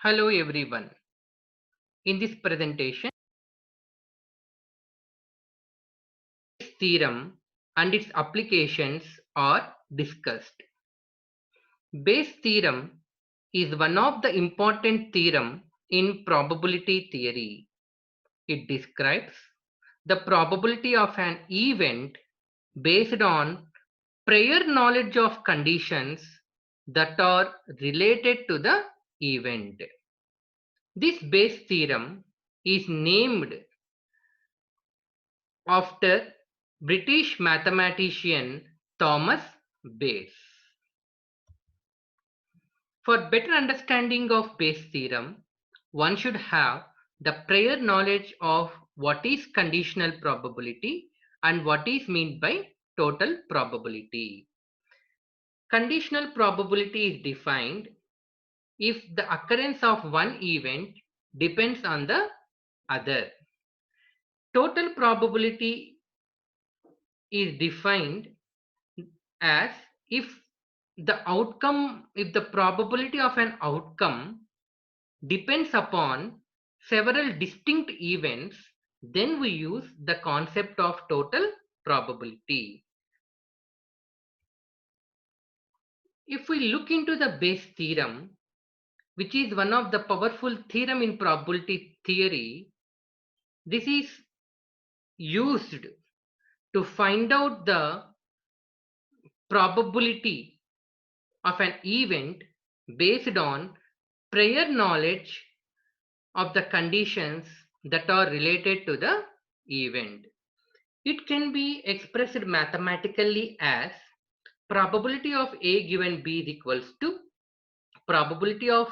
Hello everyone. In this presentation, Bayes' theorem and its applications are discussed. Bayes' theorem is one of the important theorems in probability theory. It describes the probability of an event based on prior knowledge of conditions that are related to the event. This Bayes' theorem is named after British mathematician Thomas Bayes. For better understanding of Bayes' theorem, one should have the prior knowledge of what is conditional probability and what is meant by total probability. Conditional probability is defined if the occurrence of one event depends on the other. Total probability is defined as if the probability of an outcome depends upon several distinct events, then we use the concept of total probability. If we look into the Bayes theorem, which is one of the powerful theorem in probability theory, this is used to find out the probability of an event based on prior knowledge of the conditions that are related to the event. It can be expressed mathematically as probability of A given B is equals to probability of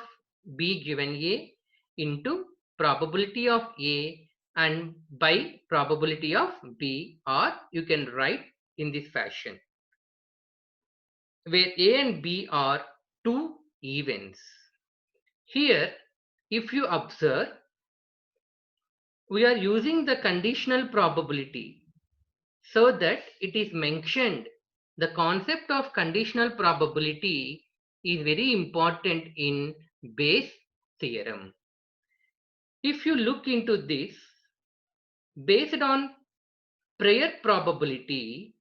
B given A into probability of A and by probability of B, or you can write in this fashion, where A and B are two events. Here, if you observe, we are using the conditional probability so that it is mentioned. The concept of conditional probability is very important in Bayes' theorem. If you look into this, based on prior probability,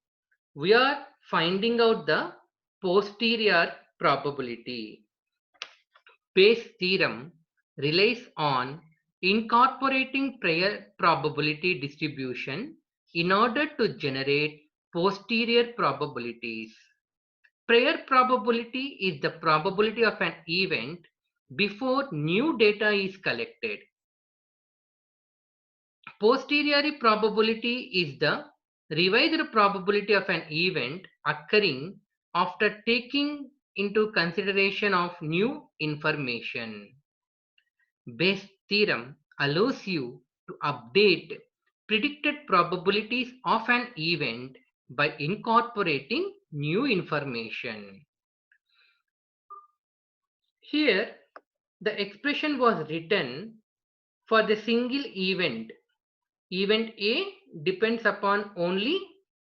we are finding out the posterior probability. Bayes' theorem relies on incorporating prior probability distribution in order to generate posterior probabilities. Prior probability is the probability of an event before new data is collected. Posterior probability is the revised probability of an event occurring after taking into consideration of new information. Bayes' theorem allows you to update predicted probabilities of an event by incorporating new information. Here, the expression was written for the single event. Event A depends upon only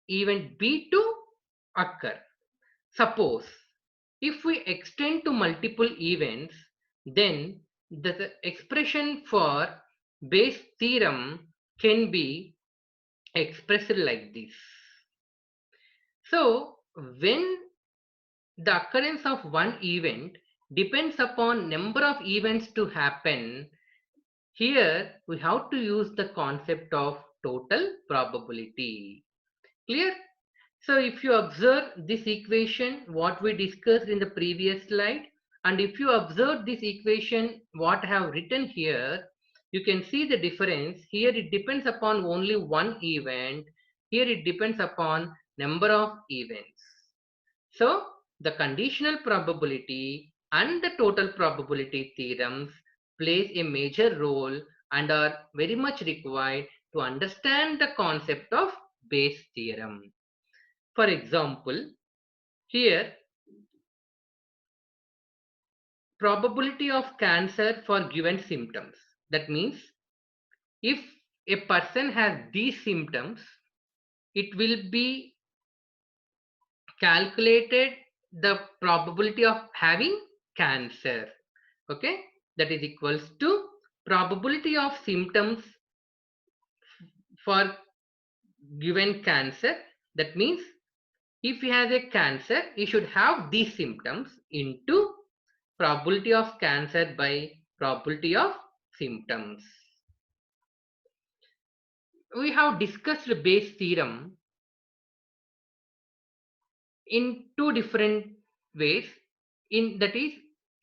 event B to occur. Suppose if we extend to multiple events, then the expression for Bayes' theorem can be expressed like this. So when the occurrence of one event depends upon number of events to happen, here we have to use the concept of total probability. Clear? So if you observe this equation, what we discussed in the previous slide, and if you observe this equation, what I have written here, you can see the difference. Here it depends upon only one event. Here it depends upon number of events. So the conditional probability and the total probability theorems plays a major role and are very much required to understand the concept of Bayes' theorem. For example, here probability of cancer for given symptoms. That means if a person has these symptoms, it will be calculated the probability of having cancer. Okay, that is equals to probability of symptoms for given cancer. That means if he has a cancer, he should have these symptoms into probability of cancer by probability of symptoms. We have discussed Bayes theorem in two different ways. In that is,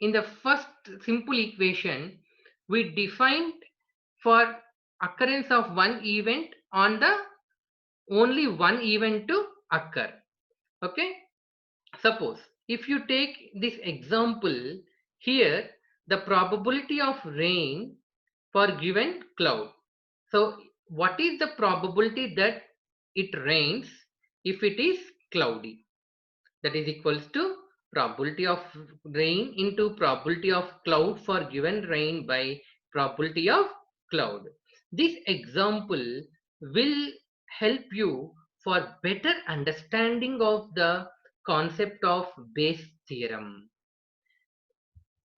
in the first simple equation, we defined for occurrence of one event on the only one event to occur. Okay, suppose if you take this example here, the probability of rain for given cloud. So what is the probability that it rains if it is cloudy? That is equals to probability of rain into probability of cloud for given rain by probability of cloud. This example will help you for better understanding of the concept of Bayes theorem.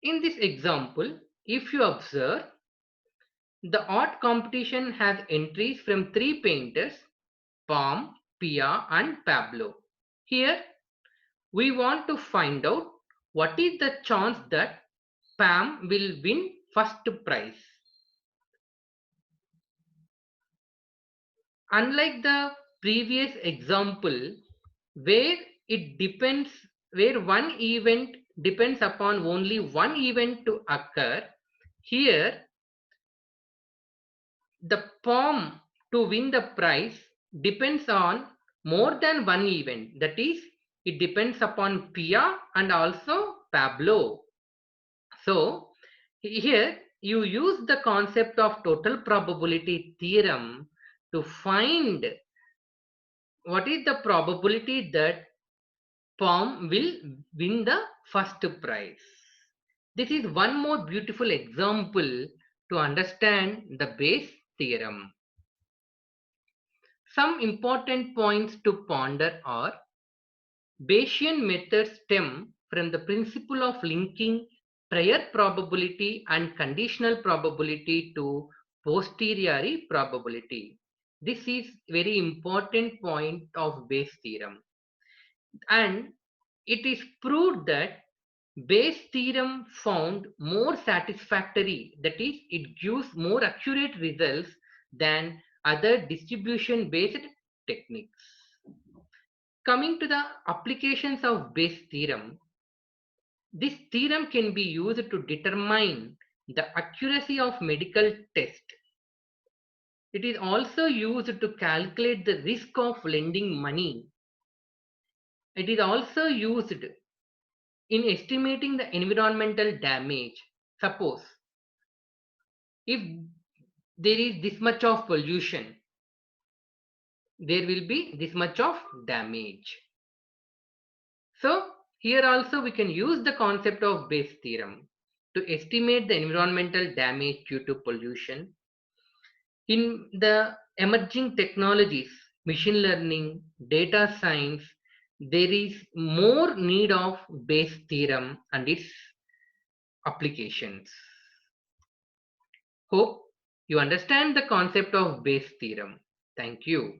In this example, if you observe, the art competition has entries from three painters, Palm, Pia and Pablo. Here we want to find out what is the chance that Pam will win first prize. Unlike the previous example where it depends, where one event depends upon only one event to occur, here the Pam to win the prize depends on more than one event. That is, it depends upon Pia and also Pablo. So here you use the concept of total probability theorem to find what is the probability that Palm will win the first prize. This is one more beautiful example to understand the Bayes theorem. Some important points to ponder are: Bayesian methods stem from the principle of linking prior probability and conditional probability to posteriori probability. This is very important point of Bayes theorem, and it is proved that Bayes theorem found more satisfactory, that is, it gives more accurate results than other distribution based techniques. Coming to the applications of Bayes theorem, this theorem can be used to determine the accuracy of medical test. It is also used to calculate the risk of lending money. It is also used in estimating the environmental damage. Suppose if there is this much of pollution, there will be this much of damage. So here also we can use the concept of Bayes theorem to estimate the environmental damage due to pollution. In the emerging technologies, machine learning, data science, there is more need of Bayes theorem and its applications. Hope you understand the concept of Bayes theorem. Thank you.